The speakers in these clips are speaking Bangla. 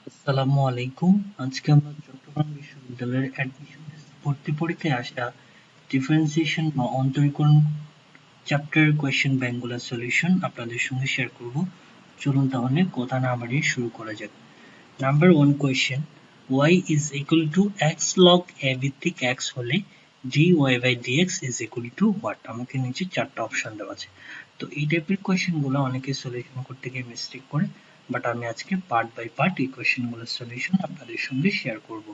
আসসালামু আলাইকুম। আজকে আমরা চট্টগ্রাম বিশ্ববিদ্যালয়ের অ্যাডমিশন টেস্ট ভর্তি পরীক্ষায় আসা ডিফারেন্সিয়েশন বা অন্তরীকরণ চ্যাপ্টার কোয়েশ্চেন ব্যাংকগুলোর সলিউশন আপনাদের সঙ্গে শেয়ার করব। চলুন তাহলে কথা না বাড়িয়ে শুরু করা যাক। Number 1 question, y is equal to x log a ভিত্তিক x হলে dy by dx is equal to what? আমাকে নিচে চারটা অপশন দেওয়া আছে। তো এই টাইপের কোয়েশ্চেনগুলো অনেকে সলিউশন করতে গিয়ে মিস্টেক করে, বাট আমি আজকে পার্ট বাই পার্ট এই কোয়েশ্চেনগুলোর সলিউশন আপনাদের সঙ্গে শেয়ার করব।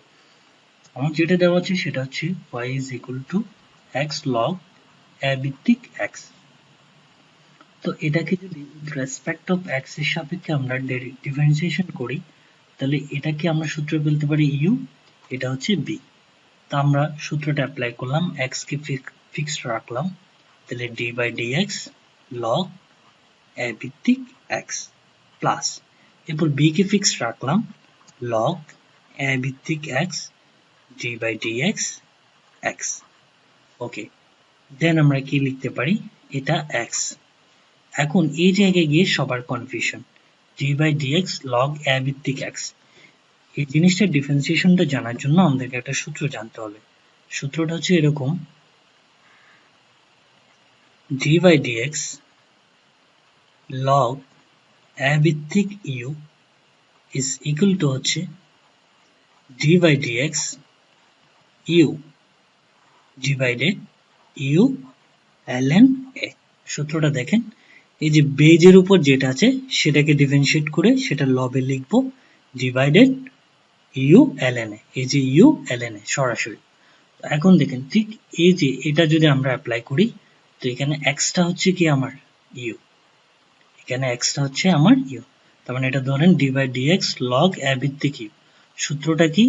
আমার যেটা দেওয়া আছে সেটা হচ্ছে y is equal to x log a ভিত্তিক x। তো এটাকে যদি রেসপেক্ট অফ x এর সাপেক্ষে আমরা ডিফারেন্সিয়েশন করি, তাহলে এটাকে আমরা সূত্র বলতে পারি u, এটা হচ্ছে b। তা আমরা সূত্রটা অ্যাপ্লাই করলাম, x কে ফিক্সড রাখলাম, তাহলে d by dx log a ভিত্তিক x প্লাস, এরপর b কে ফিক্সড রাখলাম log a ভিত্তিক x d by dx x। ওকে, দেন আমরা কি লিখতে পারি, এটা x। এখন এই জায়গায় গিয়ে সবার confusion, d by dx log a ভিত্তিক x। এই জিনিসটার ডিফারেন্সিয়েশনটা জানার জন্য আমাদেরকে একটা সূত্র জানতে হবে। সূত্রটা হচ্ছে এরকম, d by dx log a ভিত্তিক u is equal to হচ্ছে d by dx u divided u ln a। সূত্রটা দেখেন, এই যে বেজের উপর যেটা আছে সেটাকে ডিফারেন্সিয়েট করে সেটা লবে লিখবো ডিভাইডেড u ln a। এই যে u ln a সরাসরি। এখন দেখেন, ঠিক এই যে এটা যদি আমরা অ্যাপ্লাই করি, তো এখানে x টা হচ্ছে কি আমার u, এখানে x টা হচ্ছে আমার u। তার মানে এটা ধরেন d by dx log a ভিত্তিক u। সূত্রটা কি,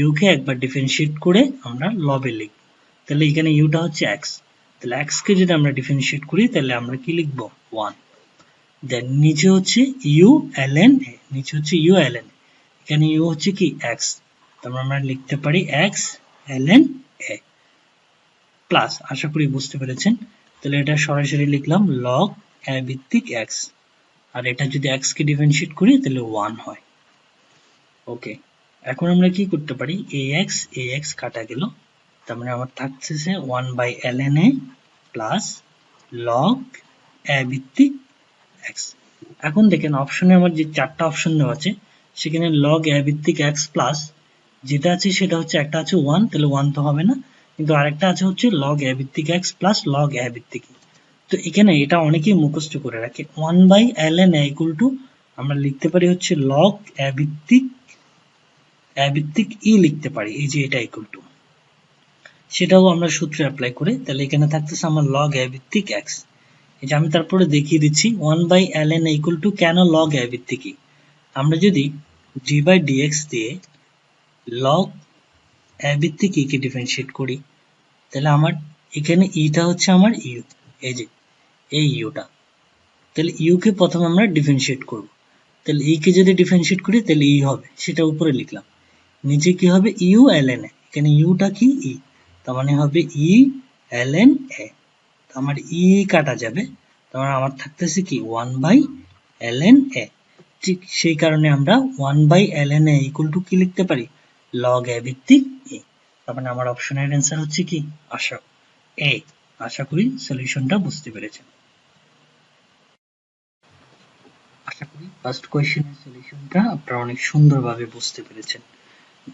u কে একবার ডিফারেন্সিয়েট করে আমরা লবে লিখব, তাহলে এখানে u টা হচ্ছে x। তাহলে x কে যদি আমরা ডিফারেন্সিয়েট করি তাহলে আমরা কি লিখব 1। দেন নিচে হচ্ছে u ln a, নিচে হচ্ছে u ln a, এখানে u হচ্ছে কি x, তারপর আমরা লিখতে পারি x ln a প্লাস, আশা করি বুঝতে পেরেছেন। তাহলে এটা সরাসরি লিখলাম log a ভিত্তিক x, আর এটা যদি x কে ডিফারেন্সিয়েট করি তাহলে 1 হয়। ওকে, এখন আমরা কি করতে পারি, ax কাটা গেল, তার মানে আমার থাকতেছে 1 by ln a plus log a ভিত্তিক x। এখন দেখেন অপশনে আমার যে চারটা অপশন দেওয়া আছে সেখানে log a ভিত্তিক x প্লাস যেটা আছে সেটা হচ্ছে, একটা আছে 1, তাহলে 1 তো হবে না, কিন্তু আরেকটা আছে হচ্ছে log a ভিত্তিক x প্লাস log a ভিত্তিক। তো এখানে এটা অনেকেই মুখস্থ করে রাখে, 1 by ln a equal to আমরা লিখতে পারি হচ্ছে log a ভিত্তিক e লিখতে পারি, এই যে এটা ইকুয়াল টু, সেটাও আমরা সূত্র অ্যাপ্লাই করে, তাহলে এখানে থাকতেছে আমার log a ভিত্তিক x। এই যে আমি তারপরে দেখিয়ে দিচ্ছি 1 by ln a equal to কেন log a ভিত্তিক e। আমরা যদি d by dx দিয়ে log a ভিত্তিক e কে ডিফারেন্সিয়েট করি, তাহলে আমার এখানে e টা হচ্ছে আমার u, এই যে এই u টা, তাহলে u কে প্রথমে আমরা ডিফারেন্সিয়েট করব, তাহলে e কে যদি ডিফারেন্সিয়েট করি তাহলে e হবে, সেটা উপরে লিখলাম। নিচে কি হবে u ln a, এখানে u টা কি e, তার মানে হবে e ln a। আমার e কাটা যাবে, তার মানে আমার থাকতেছে কি 1 by ln a। ঠিক সেই কারণে আমরা 1 by ln a equal to কি লিখতে পারি, log a ভিত্তিক e। তার মানে আমার অপশনের অ্যান্সার হচ্ছে কি a। আশা করি সলিউশনটা বুঝতে পেরেছেন। আশা করি ফার্স্ট কোয়েশ্চেনের সলিউশনটা আপনারা অনেক সুন্দরভাবে বুঝতে পেরেছেন।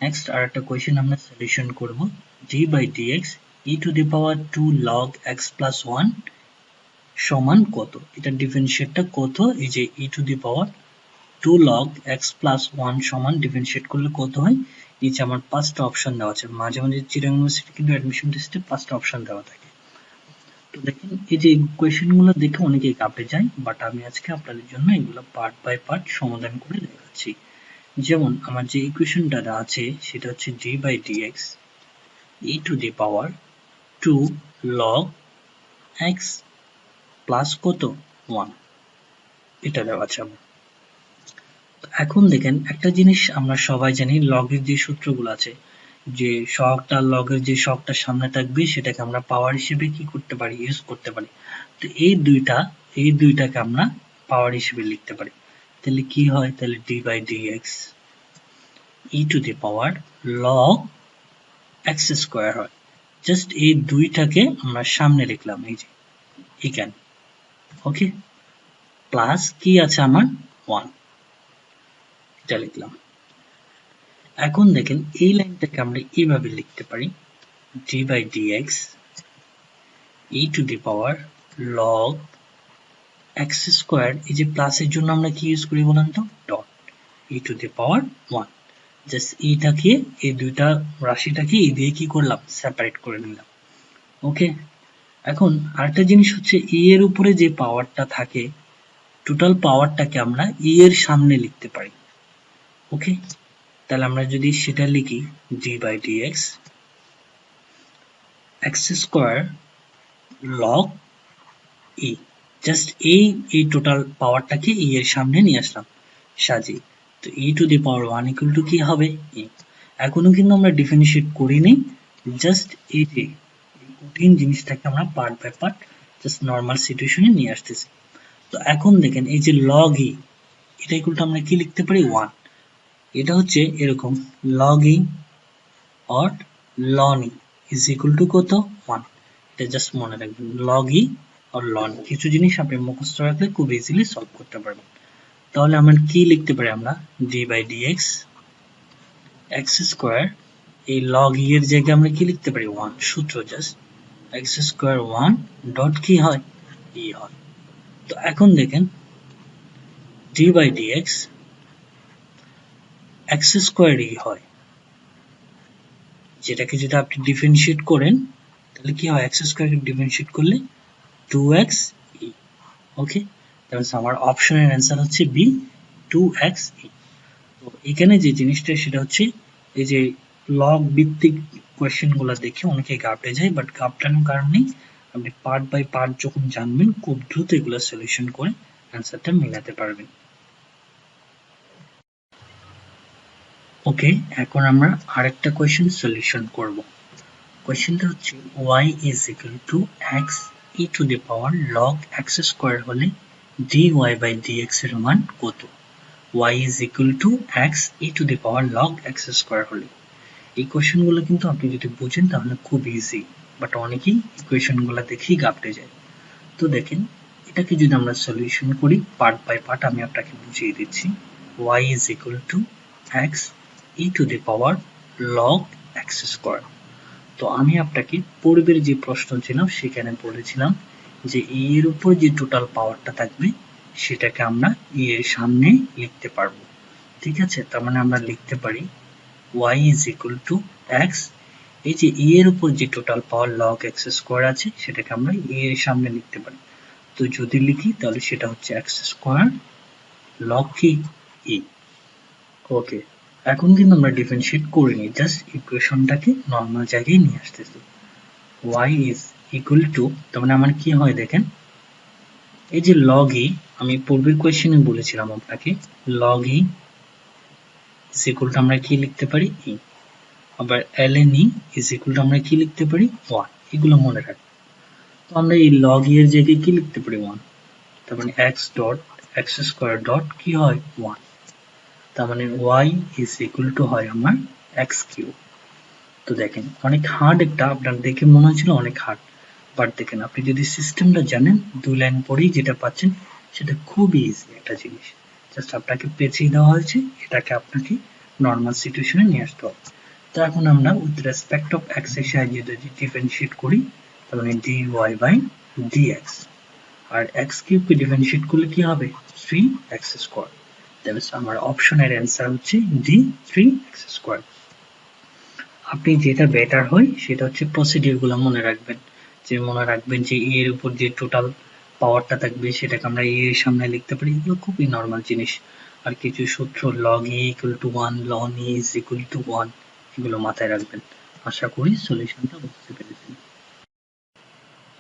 নেক্সট আরেকটা কোয়েশ্চেন আমরা সলিউশন করব, d by dx e to the power 2 log x plus 1 সমান কত। এটা ডিফারেন্সিয়েটটা কত, এই যে e to the power 2 log x plus 1 সমান ডিফারেন্সিয়েট করলে কত হয়। নিচে আমার পাঁচটা অপশন দেওয়া আছে, মাঝে মাঝে চিরাং ইউনিভার্সিটি কিন্তু অ্যাডমিশন টেস্টে পাঁচটা অপশন দেওয়া থাকে। তো দেখেন এই যে কোয়েশ্চেনগুলো দেখে অনেকেই কাঁপে যায়, বাট আমি আজকে আপনাদের জন্য এগুলো পার্ট বাই পার্ট সমাধান করে দেখাচ্ছি। যেমন আমার যে ইকুয়েশনটা আছে সেটা হচ্ছে d by dx e to the power 2 log x plus কত 1, এটা দেওয়া আছে আমার। এখন দেখেন একটা জিনিস আমরা সবাই জানি, লগের যে সূত্রগুলো আছে, যে সহগটা লগের যে সহগটা সামনে থাকবে সেটাকে আমরা পাওয়ার হিসেবে কি করতে পারি, ইউজ করতে পারি। তো এই দুইটাকে আমরা পাওয়ার হিসেবে লিখতে পারি, তাহলে কি হয়, তাহলে d by dx e to the power log x square হয়। জাস্ট এই দুইটাকে আমরা সামনে লিখলাম, এই যে এখানে, ওকে, প্লাস কি আছে আমার 1, এটা লিখলাম। এখন দেখেন এই লাইনটাকে আমরা এইভাবে লিখতে পারি, d by dx e to the power log x squared, এই যে প্লাসের জন্য আমরা কি ইউজ করি বলেন তো, dot, e to the power 1, just এইটাকে, এই দুইটা রাশিটাকে এই দিয়ে কি করলাম, সেপারেট করে নিলাম, ওকে। এখন আরেকটা জিনিস হচ্ছে e এর উপরে যে পাওয়ারটা থাকে, টোটাল পাওয়ারটাকে আমরা e এর সামনে লিখতে পারি, ওকে। তাহলে আমরা যদি সেটা লিখি d by dx x square log e, just এই টোটাল পাওয়ারটাকে e এর সামনে নিয়ে আসলাম সাজিয়ে, তো e to the power 1 equal to কি হবে, e। এখনো কিন্তু আমরা ডিফারেন্সিয়েট করিনি, জাস্ট এই যে কঠিন জিনিসটাকে আমরা part by part just normal সিচুয়েশনে নিয়ে আসতেছি। তো এখন দেখেন এই যে log e, এটা ইকুয়াল টু আমরা কি লিখতে পারি, 1। এটা হচ্ছে এরকম log e or ln e is equal to কত, 1। এটা জাস্ট মনে রাখবেন, log e or ln, কিছু জিনিস আপনি মুখস্থ রাখলে খুব ইজিলি সলভ করতে পারবেন। তাহলে আমরা কি লিখতে পারি, আমরা d by dx x square, এই log e এর জায়গায় আমরা কি লিখতে পারি, 1, সূত্র জাস্ট x স্কয়ার 1 ডট কি হয়, e হয়। তো এখন দেখেন d by dx x square e হয়, যেটাকে যদি আপনি ডিফারেন্সিয়েট করেন তাহলে কি হয়, x স্কয়ারকে ডিফারেন্সিয়েট করলে 2x e, ওকে। তাহলে আমার অপশনের অ্যান্সার হচ্ছে বি, 2x e। তো এখানে যে জিনিসটা সেটা হচ্ছে এই যে লগ ভিত্তিক কোয়েশ্চেনগুলো দেখে অনেকে ঘাবড়ে যায়, বাট ঘাবড়ানোর কারণ নেই, আপনি পার্ট বাই পার্ট যখন জানবেন খুব দ্রুত এগুলো সলিউশন করে অ্যান্সারটা মেলাতে পারবেন। ওকে, এখন আমরা আরেকটা কোয়েশ্চেন সলিউশন করব। কোয়েশ্চেনটা হচ্ছে y is equal to x e to the power log x square হলে dy by dx এর মান কত। y is equal to x e to the power log x square হলে, এই কোয়েশ্চেনগুলো কিন্তু আপনি যদি বুঝেন তাহলে খুব ইজি, বাট অনেকেই ইকুয়েশনগুলো দেখেই ঘাবড়ে যায়। তো দেখেন এটাকে যদি আমরা সলিউশন করি পার্ট বাই পার্ট, আমি আপনাকে বুঝিয়ে দিচ্ছি। y is equal to x e to the power log x square। তো আমি আপনাকে পূর্বের যে প্রশ্ন ছিল সেখানে বলেছিলাম যে e এর উপর যে টোটাল পাওয়ারটা থাকবে সেটাকে আমরা e এর সামনে লিখতে পারবো, ঠিক আছে। তার মানে আমরা লিখতে পারি y is equal to x, এই যে e এর উপর যে total power log x square আছে সেটাকে আমরা e এর সামনে লিখতে পারি। তো যদি লিখি তাহলে সেটা হচ্ছে x স্কয়ার log কি e, ওকে। এখন কিন্তু আমরা ডিফারেন্সিয়েট করিনি, জাস্ট ইকুয়েশনটাকে নরমাল জায়গায় নিয়ে আসতেছি। y is equal to, তার মানে আমার কি হয় দেখেন, এই যে log e, আমি পূর্বের কোয়েশ্চেনে বলেছিলাম আপনাকে log e is equal to আমরা কি লিখতে পারি, e। আবার ln e is equal to আমরা কি লিখতে পারি, 1। এগুলো মনে রাখবেন। তো আমরা এই log e এর জায়গায় কি লিখতে পারি, 1। তার মানে x dot x square dot কি হয়, 1। তার মানে y is equal to হয় আমার x কিউব। তো দেখেন অনেক হার্ড, একটা আপনার দেখে মনে হচ্ছিল অনেক হার্ড, বাট দেখেন আপনি যদি সিস্টেমটা জানেন 2 লাইন পরেই যেটা পাচ্ছেন সেটা খুবই ইজি একটা জিনিস, জাস্ট আপনাকে পেঁচিয়ে দেওয়া হয়েছে, এটাকে আপনাকে নর্মাল সিচুয়েশনে নিয়ে আসতে হবে। তো এখন আমরা উইথ রেসপেক্ট অফ এক্স এর সাহায্যে যদি ডিফারেন্সিয়েট করি তার মানে dy বাই dx, আর x কিউবকে ডিফারেন্সিয়েট করলে কি হবে, 3x স্কয়ার। দ্যাট মিন্স আমার অপশনের অ্যান্সার হচ্ছে ডি, 3x স্কয়ার। আপনি যেটা বেটার হয় সেটা হচ্ছে প্রসিডিউরগুলো মনে রাখবেন, যে মনে রাখবেন যে e এর উপর যে টোটাল পাওয়ারটা থাকবে সেটাকে আমরা e এর সামনে লিখতে পারি, এগুলো খুবই নরমাল জিনিস। আর কিছু সূত্র log e equal to 1, ln e is equal to 1, এগুলো মাথায় রাখবেন। আশা করি সলিউশনটা বুঝতে পেরেছেন।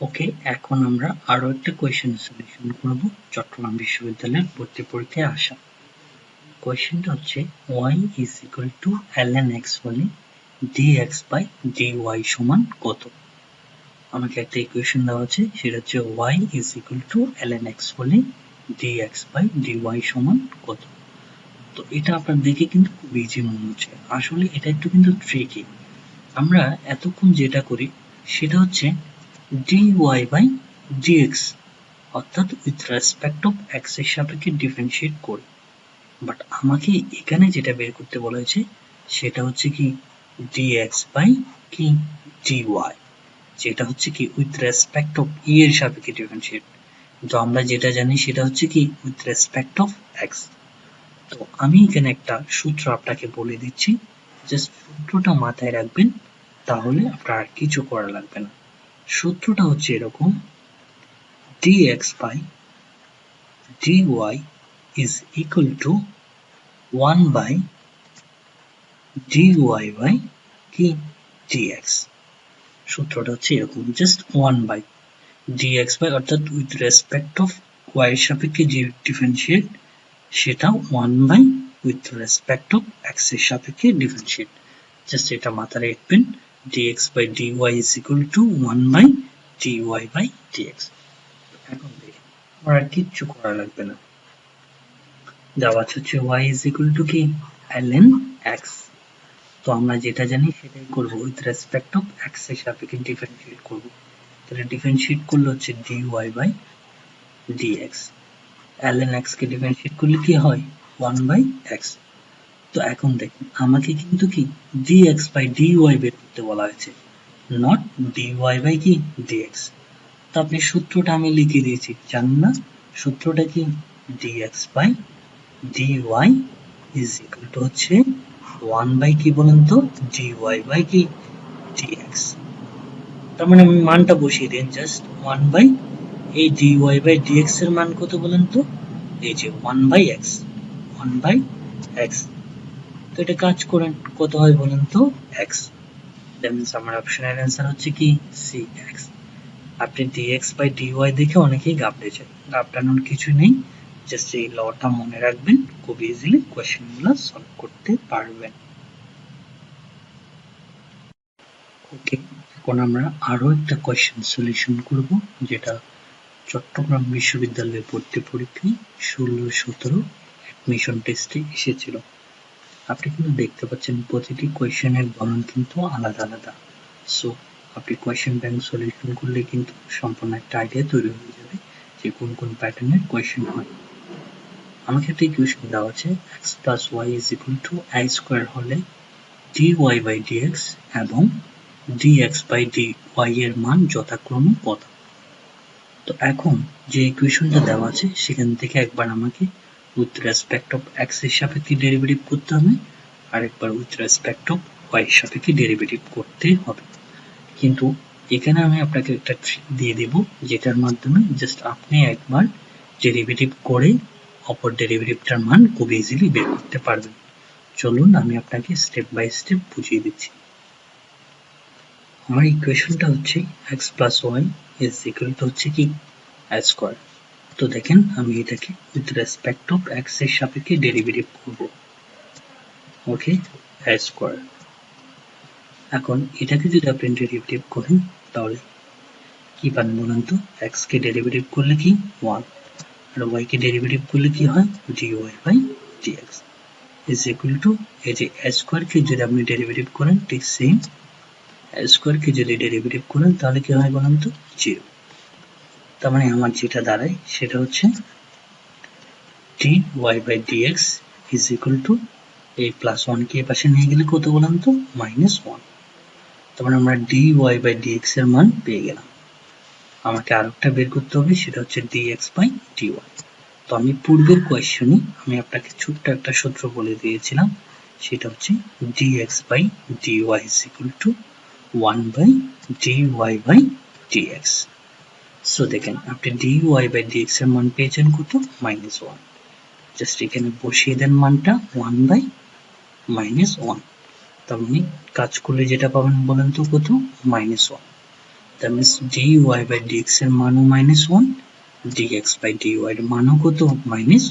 ওকে, এখন আমরা আরো একটা কোয়েশ্চেন সলিউশন করব চট্টগ্রাম বিশ্ববিদ্যালয়ের ভর্তি পরীক্ষায় আসা। কোয়েশ্চেনটা হচ্ছে y is equal to ln x হলে dx by dy সমান কত। আমাকে একটা ইকুয়েশন দেওয়া আছে, সেটা হচ্ছে y is equal to ln x হলে dx by dy সমান কত। তো এটা আপনার দেখে কিন্তু খুব ইজি মনে হচ্ছে, আসলে এটা একটু কিন্তু ট্রিকি। আমরা এতক্ষণ যেটা করি সেটা হচ্ছে dy বাই dx, অর্থাৎ উইথ রেসপেক্ট অফ x এর সাপেক্ষে ডিফারেন্সিয়েট করি। বাট আমাকে এখানে যেটা বের করতে বলা হয়েছে সেটা হচ্ছে কি dx বাই কি dy, যেটা হচ্ছে কি উইথ রেসপেক্ট অফ e এর সাপেক্ষে ডিফারেন্সিয়েট। তো আমরা যেটা জানি সেটা হচ্ছে কি উইথ রেসপেক্ট অফ x। তো আমি এখানে একটা সূত্র আপনাকে বলে দিচ্ছি, জাস্ট সূত্রটা মাথায় রাখবেন, তাহলে আপনার আর কিছু করা লাগবে না। সূত্রটা হচ্ছে এরকম, dx by dy is equal to 1 by dy by কি dx। সূত্রটা হচ্ছে এরকম, জাস্ট 1 by dx by অর্থাৎ উইথ রেসপেক্ট অফ y এর সাপেক্ষে যে ডিফারেন্সিয়েট সেটা 1 by with respect of x এর সাপেক্ষে ডিফারেন্সিয়েট। জাস্ট এটা মাথায় রাখবেন, dx by dy is equal to 1 by dy by dx। এখন দেখেন আমার আর কিচ্ছু করা লাগবে না, দেওয়া হচ্ছে y is equal to কি ln x। তো আমরা যেটা জানি সেটাই করব, উইথ রেসপেক্ট অফ x এর সাপেক্ষে ডিফারেন্সিয়েট করব। তাহলে ডিফারেন্সিয়েট করলে হচ্ছে dy by dx, ln x কে ডিফারেন্সিয়েট করলে কি হয় 1 by x। তো এখন দেখুন আমাকে কিন্তু কি dx by dy বের করতে বলা হয়েছে, নট dy by কি dx। তো আপনি সূত্রটা আমি লিখে দিয়েছি, জানেন না সূত্রটা কি dx by dy is equal to হচ্ছে 1 by কি বলেন তো dy by কি dx। তার মানে আমি মানটা বসিয়ে দিন, জাস্ট 1 by এই dy by dx এর মান কত বলেন তো, এই যে 1 by x, 1 by x। তো এটা কাজ করেন কত হয় বলেন তো x। দ্যাট মিন্স আমার অপশনের অ্যান্সার হচ্ছে কি সি x। আপনি dx by dy দেখে অনেকেই ঘাবড়ে যায়, ঘাবড়ানোর কিছু নেই, জাস্ট এই লটা মনে রাখবেন, খুব ইজিলি কোয়েশ্চেনগুলো সলভ করতে পারবেন। ওকে, এখন আমরা আরো একটা কোয়েশ্চেন সলিউশন করব, যেটা চট্টগ্রাম বিশ্ববিদ্যালয়ের ভর্তি পরীক্ষায় 16-17 অ্যাডমিশন টেস্টে এসেছিল। আপনি কিন্তু দেখতে পাচ্ছেন প্রতিটি কোয়েশ্চেনের ধরন কিন্তু আলাদা আলাদা। সো আপনি কোয়েশ্চেন ব্যাংক সলিউশন করলে কিন্তু সম্পূর্ণ একটা আইডিয়া তৈরি হয়ে যাবে যে কোন কোন প্যাটার্নের কোয়েশ্চেন হয়। আমাকে একটা ইকুয়েশন দেওয়া আছে x plus y is equal to i square হলে dy by dx এবং dx by dy এর মান যথাক্রমে কত। তো এখন যে ইকুয়েশনটা দেওয়া আছে সেখান থেকে একবার আমাকে উইথ রেসপেক্ট অফ x এর সাপেক্ষে ডেরিভেটিভ করতে হবে, আর একবার উইথ রেসপেক্ট অফ y এর সাপেক্ষে ডেরিভেটিভ করতে হবে। কিন্তু এখানে আমি আপনাকে একটা ট্রিক দিয়ে দেব, যেটার মাধ্যমে জাস্ট আপনি একবার ডেরিভেটিভ করে অপর ডেরিভেটিভটার মান খুব ইজিলি বের করতে পারবেন। চলুন আমি আপনাকে স্টেপ বাই স্টেপ বুঝিয়ে দিচ্ছি। আমার ইকুয়েশনটা হচ্ছে x plus y is equal to হচ্ছে কি i square। তো দেখেন আমি এটাকে উইথ রেসপেক্ট অফ x এর সাপেক্ষে ডেরিভেটিভ করব। ওকে, i square। এখন এটাকে যদি আপনি ডেরিভেটিভ করেন তাহলে কি পান বলেন তো, x কে ডেরিভেটিভ করলে কি 1, আর y কে ডেরিভেটিভ করলে কি হয় dy by dx is equal to এই যে a square কে যদি আপনি ডেরিভেটিভ করেন ঠিক সেম a square কে যদি ডেরিভেটিভ করেন তাহলে কি হয় বলেন তো 0। তার মানে আমার যেটা দাঁড়ায় সেটা হচ্ছে dy by dx is equal to এই প্লাস 1 কে পাশে নিয়ে গেলে কত বলেন তো -1। তার মানে আমরা dy by dx এর মান পেয়ে গেলাম। আমাকে আরেকটা বের করতে হবে, সেটা হচ্ছে dx by dy। তো আমি পূর্বের কোয়েশ্চনে আমি আপনাকে ছোট্ট একটা সূত্র বলে দিয়েছিলাম, সেটা হচ্ছে dx by dy is equal to 1 by dy by dx। So দেখেন আপনি dy by dx এর মান পেয়েছেন কত -1, জাস্ট এখানে বসিয়ে দেন মানটা 1 by -1। তার মানে কাজ করলে যেটা পাবেন বলেন তো কত -1। that means dy by dx এর মানও -1, dx by dy এর মানও কত -1।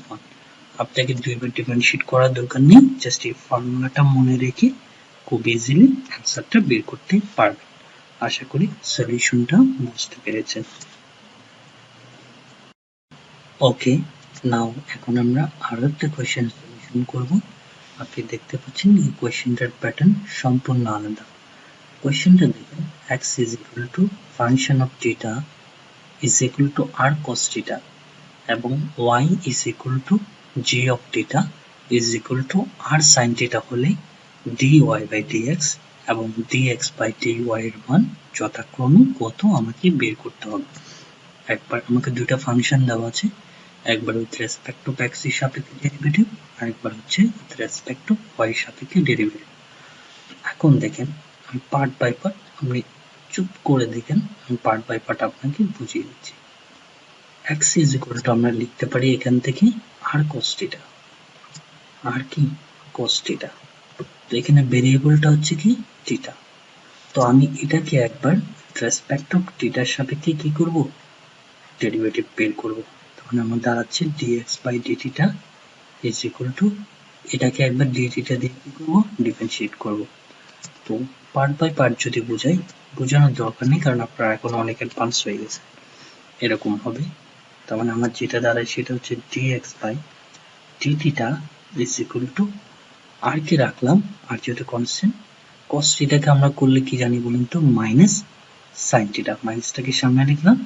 আপনাকে দুইবার ডিফারেন্সিয়েট করার দরকার নেই, জাস্ট এই ফর্মুলাটা মনে রেখে খুব ইজিলি অ্যান্সারটা বের করতে পারবেন। আশা করি সলিউশনটা বুঝতে পেরেছেন। ওকে, নাও এখন আমরা আরো একটা কোয়েশ্চেন সলিউশন সলিউশন করব। আপনি দেখতে পাচ্ছেন এই কোয়েশ্চেনটার প্যাটার্ন সম্পূর্ণ আলাদা। কোয়েশ্চেনটা দেখেন, x is equal to function of theta is equal to r cos theta এবং y is equal to g of theta is equal to r sin theta হলে dy by dx এবং dx by dy এর মান যথাক্রমে কত আমাকে বের করতে হবে। একবার আমাকে দুটো ফাংশন দেওয়া আছে, একবার উইথ রেসপেক্ট টু x এর সাপেক্ষে ডেরিভেটিভ, আরেকবার হচ্ছে উইথ রেসপেক্ট টু y এর সাপেক্ষে ডেরিভেটিভ। এখন দেখেন আমি পার্ট বাই পার্ট, আপনি চুপ করে দেখেন, আমি পার্ট বাই পার্ট আপনাকে বুঝিয়ে দিচ্ছি। x is equal to আমরা লিখতে পারি এখান থেকে r cos theta, আর কি cos theta। তো এখানে ভেরিয়েবলটা হচ্ছে কি থিটা। তো আমি এটাকে একবার রেসপেক্ট অফ থিটার সাপেক্ষে কি করব, ডেরিভেটিভ বের করব। তখন আমার দাঁড়াচ্ছে dx by dt টা is equal to, এটাকে একবার dt টা দিয়ে কি করব, ডিফারেন্সিয়েট করব। তো পার্ট বাই পার্ট যদি বোঝাই, বোঝানোর দরকার নেই, কারণ আপনারা এখন অনেক অ্যাডভান্স হয়ে গেছে। এরকম হবে, তার মানে আমার যেটা দাঁড়ায় সেটা হচ্ছে dx by dt টা is equal to, আর কে রাখলাম, আর যেহেতু কনস্ট্যান্ট, cos থিটাকে আমরা করলে কি জানি বলুন তো, মাইনাস sin থিটা। মাইনাসটাকে সামনে লিখলাম,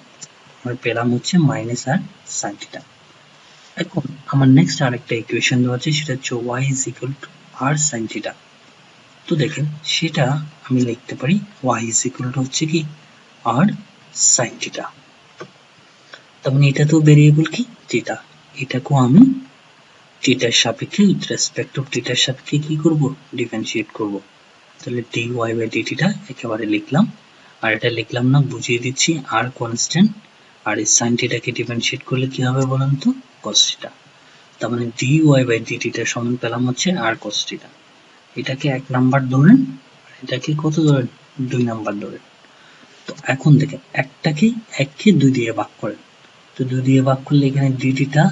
আমরা পেলাম হচ্ছে মাইনাস আর sin থিটা। এখন আমার নেক্সট আরেকটা ইকুয়েশন দেওয়া আছে, সেটা হচ্ছে y is equal to r sin theta. তো দেখেন সেটা আমি লিখতে পারি y is equal to হচ্ছে কি r sin থিটা। তার মানে এটা তো ভেরিয়েবল কি থিটা, এটাকেও আমি থিটার সাপেক্ষে উইথ রেসপেক্ট অফ থিটার সাপেক্ষে কি করব, ডিফারেন্সিয়েট করব। তাহলে dy by dt টা একেবারে লিখলাম, আর এটা লিখলাম না, বুঝিয়ে দিচ্ছি, r কনস্ট্যান্ট, আর এই sin থিটাকে ডিফারেন্সিয়েট করলে কি হবে বলুন তো, cos থিটা। তার মানে dy by dt টা সমান পেলাম হচ্ছে r cos থিটা। এটাকে 1 নাম্বার ধরেন, এটাকে কত ধরেন, 2 নাম্বার ধরেন। তো এখন দেখেন একটাকে 1 কে 2 দিয়ে ভাগ করেন, তো 2 দিয়ে ভাগ করলে এখানে dt টা,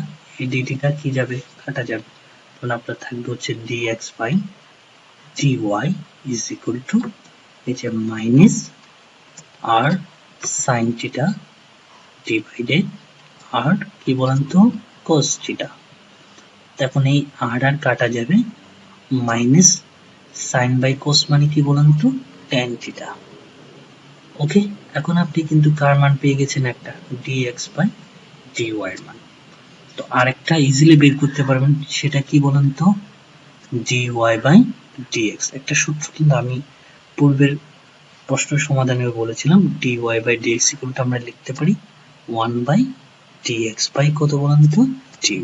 এই dt টা কি যাবে, কাটা যাবে। তখন আপনার থাকবে হচ্ছে dx by dy is equal to এই যে minus r sin theta divided r কি বলেন তো, cos theta। তখন এই r আর কাটা যাবে, মাইনাস sin by cos মানে কি বলেন তো, tan theta। ওকে, এখন আপনি কিন্তু কার মান পেয়ে গেছেন, একটা dx by dy এর মান। তো আরেকটা ইজিলি বের করতে পারবেন, সেটা কি বলেন তো, dy by dx। একটা সূত্র কিন্তু আমি পূর্বের প্রশ্ন সমাধানে বলেছিলাম, dy by dx equal to আমরা লিখতে পারি 1 by dx by কত বলেন তো, dy।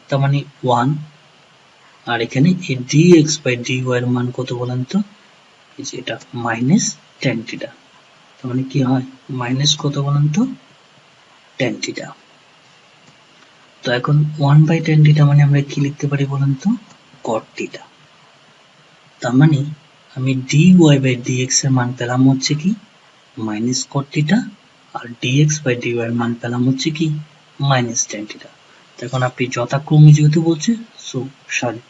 তার মানে 1, আর এখানে এই dx by dy এর মান কত বলেন তো, এই যে এটা মাইনাস tan থিটা। তার মানে কি হয়, মাইনাস কত বলেন তো, tan থিটা। তো এখন 1 by tan থিটা মানে আমরা কি লিখতে পারি বলেন তো, cot থিটা। তার মানে আমি dy by dx এর মান পেলাম হচ্ছে কি মাইনাস cot থিটা, আর dx by dy এর মান পেলাম হচ্ছে কি মাইনাস tan থিটা। এখন আপনি যথাক্রমে যেহেতু বলছে, so sorry,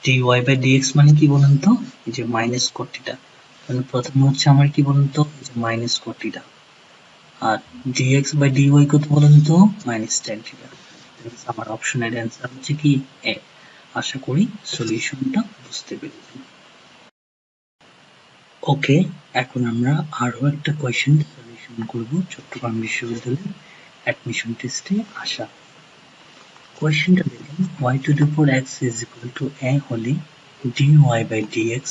dy by dx মানে কি বলেন তো, এই যে মাইনাস cot থিটা। তাহলে প্রথমে হচ্ছে আমার কি বলেন তো, এই যে মাইনাস cot থিটা, আর dx by dy কত বলেন তো, মাইনাস tan থিটা। আমার অপশনের অ্যান্সার হচ্ছে কি এ। আশা করি সলিউশনটা বুঝতে পেরেছেন। ওকে, এখন আমরা আরো একটা কোয়েশ্চেন সলিউশন করব চট্টগ্রাম বিশ্ববিদ্যালয়ের অ্যাডমিশন টেস্টে আসা। কোয়েশ্চেনটা দেখেন, y to the power x is equal to a হলে dy by dx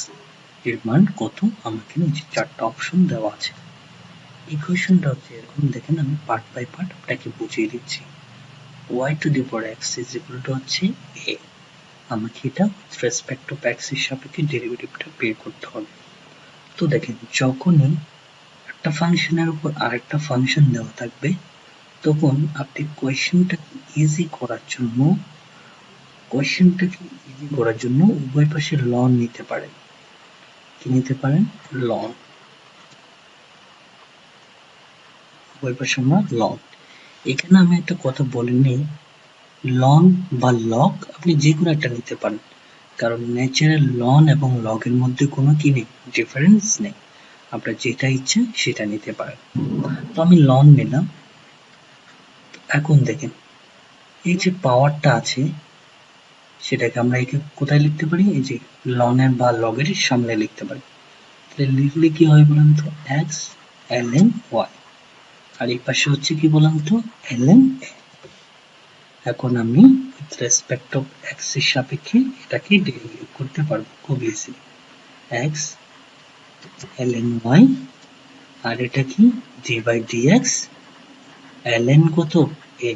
এর মান কত, আমাকে নিচে চারটা অপশন দেওয়া আছে। এই কোয়েশ্চেনটা হচ্ছে এরকম, দেখেন আমি পার্ট বাই পার্ট আপনাকে বুঝিয়ে দিচ্ছি। y to the power x is equal to হচ্ছে a, আমাকে এটা রেসপেক্ট টু x এর সাপেক্ষে ডেরিভেটিভটা বের করতে হবে। তো দেখেন যখনই একটা ফাংশনের উপর আরেকটা ফাংশন দেওয়া থাকবে, তখন আপনি কোয়েশ্চেনটাকে ইজি করার জন্য উভয় পাশে লন নিতে পারেন। কি নিতে পারেন, লন। উভয় পাশে আমরা লন। এখানে আমি একটা কথা বলে নিই, লন বা লগ আপনি যে কোনো একটা নিতে পারেন, কারণ ন্যাচারাল লন এবং লগের মধ্যে কোনো কি নেই, ডিফারেন্স নেই। আপনার যেটা ইচ্ছে সেটা নিতে পারেন। তো আমি লন নিলাম। এখন দেখেন এই যে পাওয়ারটা আছে, সেটাকে আমরা একে কোথায় লিখতে পারি, এই যে লনের বা লগের সামনে লিখতে পারি। তাহলে লিখলে কি হয় বলুন তো, এক্স ln y, আর এই পাশে হচ্ছে কি বলুন তো, ln a। এখন আমি উইথ রেসপেক্ট অফ এক্স এর সাপেক্ষে এটাকে ডেরিভেট করতে পারবো খুব ইজিলি। এক্স ln y, আর এটা কি d বাই dx ln কত a।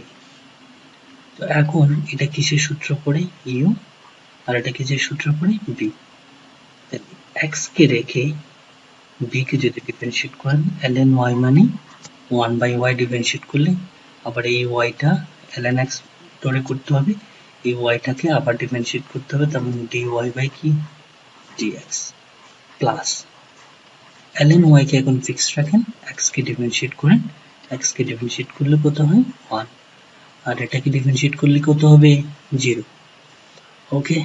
তো এখন এটা কিসের সূত্র পড়ে, ইউ, আর এটা কিসের সূত্র পড়ে, বি। এক্স কে রেখে বি কে যদি ডিফারেন্সিয়েট করেন, ln y মানে 1/y ডিফারেন্সিয়েট করলে আবার এই ওয়াইটা ln x ধরে করতে হবে, এই ওয়াইটাকে আবার ডিফারেন্সিয়েট করতে হবে, তার মানে dy বাই কি dx প্লাস ln y কে এখন ফিক্স রাখেন, x কে ডিফারেন্সিয়েট করেন, x কে ডিফারেন্সিয়েট করলে কত হয় 1, আর এটাকে ডিফারেন্সিয়েট করলে কত হবে 0। ওকে,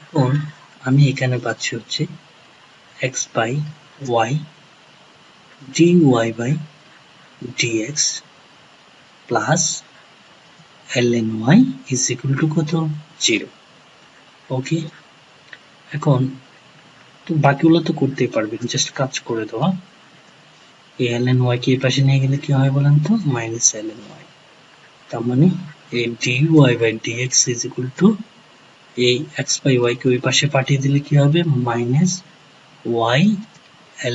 এখন আমি এখানে পাচ্ছি হচ্ছে x by y dy by dx plus ln y is equal to কত 0। ওকে, এখন তো বাকিগুলো তো করতেই পারবেন, জাস্ট কাজ করে দেওয়া। এই ln y কে এই পাশে নিয়ে গেলে কি হয় বলেন তো, মাইনাস ln y, তার মানে এই dy by dx is equal to এই x বাই y কে ওই পাশে পাঠিয়ে দিলে কি হবে, মাইনাস y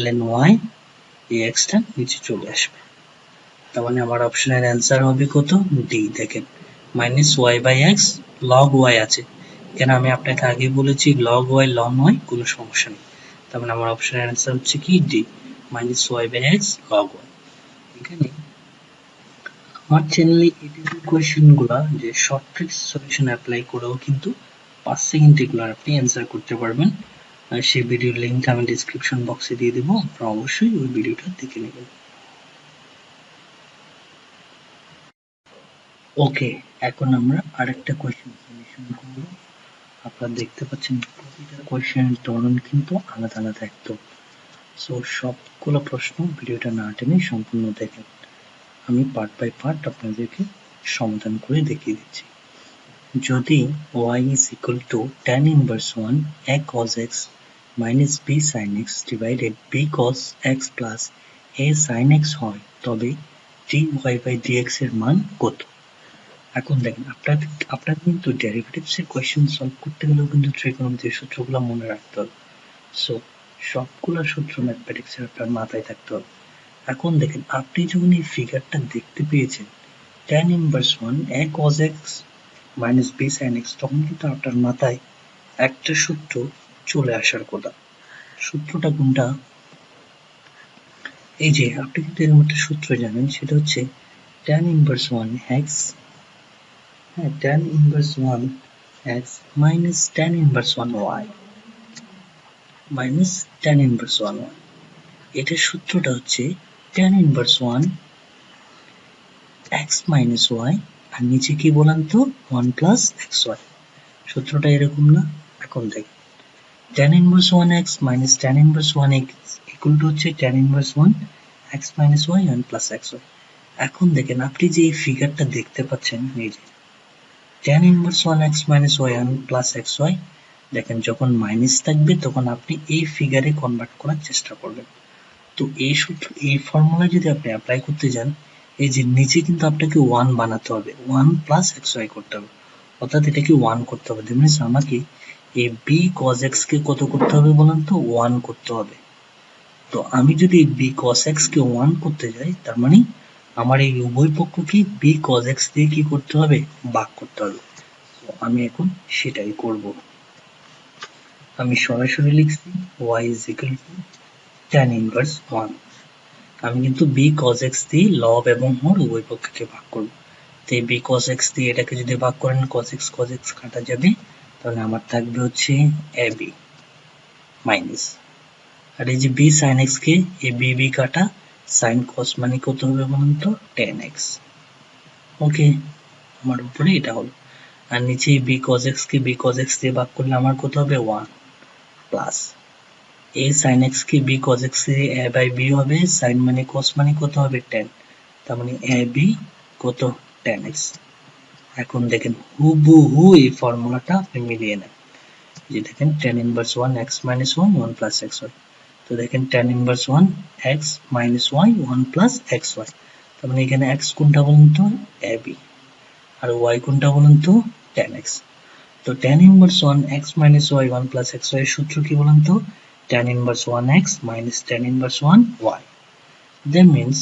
ln y, এই x টা নিচে চলে আসবে। তার মানে আমার অপশনের অ্যান্সার হবে কত, ডি। দেখেন minus y by x, log y আছে, কেন আমি আপনাকে আগে বলেছি লগ ওয়াই লন ওয়াই কোনো সমস্যা নেই। তার মানে আমার অপশনের অ্যান্সার হচ্ছে কি D, minus y by x log y. এখানে আমার চ্যানেলে এই কোয়েশ্চেন গুলা যে শর্ট ট্রিক্স সলিউশন অ্যাপ্লাই করেও কিন্তু 5 সেকেন্ড এগুলো আপনি অ্যান্সার করতে পারবেন, আর সেই ভিডিওর লিংক আমি ডেসক্রিপশন বক্সে দিয়ে দেবো, আপনারা অবশ্যই ওই ভিডিওটা দেখে নেবেন। ওকে, এখন আমরা আরেকটা কোয়েশ্চেন সলিউশন করব। আপনারা দেখতে পাচ্ছেন প্রতিটা কোয়েশ্চেনের ধরন কিন্তু আলাদা আলাদা একদম। সো সবগুলো প্রশ্ন ভিডিওটা না টেনে সম্পূর্ণ দেখেন, আমি পার্ট বাই পার্ট আপনাদেরকে সমাধান করে দেখিয়ে দিচ্ছি। যদি y is equal to tan inverse 1 a cos x minus b sin x divided b cos x plus a sin x হয়, তবে dy by dx এর মান কত? এখন দেখেন আপনার কিন্তু ডেরিভেটিভস এর কোয়েশ্চেন সলভ করতে গেলেও কিন্তু ট্রিগোনোমেট্রির সূত্রগুলো মনে রাখতে হবে। সো সবগুলো সূত্র ম্যাথমেটিক্স এর আপনার মাথায় থাকতে হবে। এখন দেখেন আপনি যখন এই ফিগারটা দেখতে পেয়েছেন tan inverse 1 a cos x minus b sin x, তখন কিন্তু আপনার মাথায় একটা সূত্র চলে আসার কথা। সূত্রটা কোনটা? এই যে আপনি কিন্তু এরকম একটা সূত্র জানেন, সেটা হচ্ছে tan inverse 1 x, tan inverse 1 x minus tan inverse 1 y minus tan inverse 1 y। এটার সূত্রটা হচ্ছে tan inverse 1 x minus y, আর নিচে কি বলেন তো 1 plus xy। সূত্রটা এরকম না? এখন দেখেন tan inverse 1x minus tan inverse 1x equal to হচ্ছে tan inverse 1 x minus y 1 plus xy। এখন দেখেন আপনি যে এই ফিগারটা দেখতে পাচ্ছেন, এই যে tan inverse 1x minus y 1 plus xy, দেখেন যখন মাইনাস থাকবে তখন আপনি এই ফিগারে কনভার্ট করার চেষ্টা করবেন। তো এই সূত্র, এই ফর্মুলা যদি আপনি অ্যাপ্লাই করতে যান, এই যে নিচে কিন্তু আপনাকে 1 বানাতে হবে, 1 plus xy করতে হবে, অর্থাৎ এটাকে 1 করতে হবে। দ্যাট মিন্স আমাকে এই b cos x কে কত করতে হবে বলেন তো, 1 করতে হবে। তো আমি যদি b cos x কে 1 করতে যাই, তার মানে আমার এই উভয় পক্ষকে b cos x দিয়ে কি করতে হবে, ভাগ করতে হবে। তো আমি এখন সেটাই করব। আমি সরাসরি লিখছি y is equal to tan inverse 1। আমি কিন্তু b cos x দিয়ে লব এবং হর উভয় পক্ষকে ভাগ করব। তো এই b cos x দিয়ে এটাকে যদি ভাগ করেন, cos x কাটা যাবে, তাহলে আমার থাকবে হচ্ছে ab মাইনাস, আর এই যে b sin x কে এই b কাটা sin cos মানে কত হবে বলুন তো, tan x। ওকে, আমার উপরে এটা হলো, আর নিচে b cos x কে b cos x দিয়ে ভাগ করলে আমার কত হবে 1 plus a sin x K b cos x দিয়ে a by b হবে, sin মানে cos মানে কত হবে tan, তার মানে ab কত tan x। এখন দেখেন হুবহু এই ফর্মুলাটা আপনি মিলিয়ে নেন, যে দেখেন tan inverse 1 x minus 1 1 plus xy, তো দেখেন tan inverse 1 x minus y 1 plus xy, তার মানে এখানে x কোনটা বলুন তো, ab, আর y কোনটা বলুন তো, tan x। তো tan inverse 1 x minus y 1 plus xy এর সূত্র কি বলুন তো, tan inverse 1x minus tan inverse 1y। that means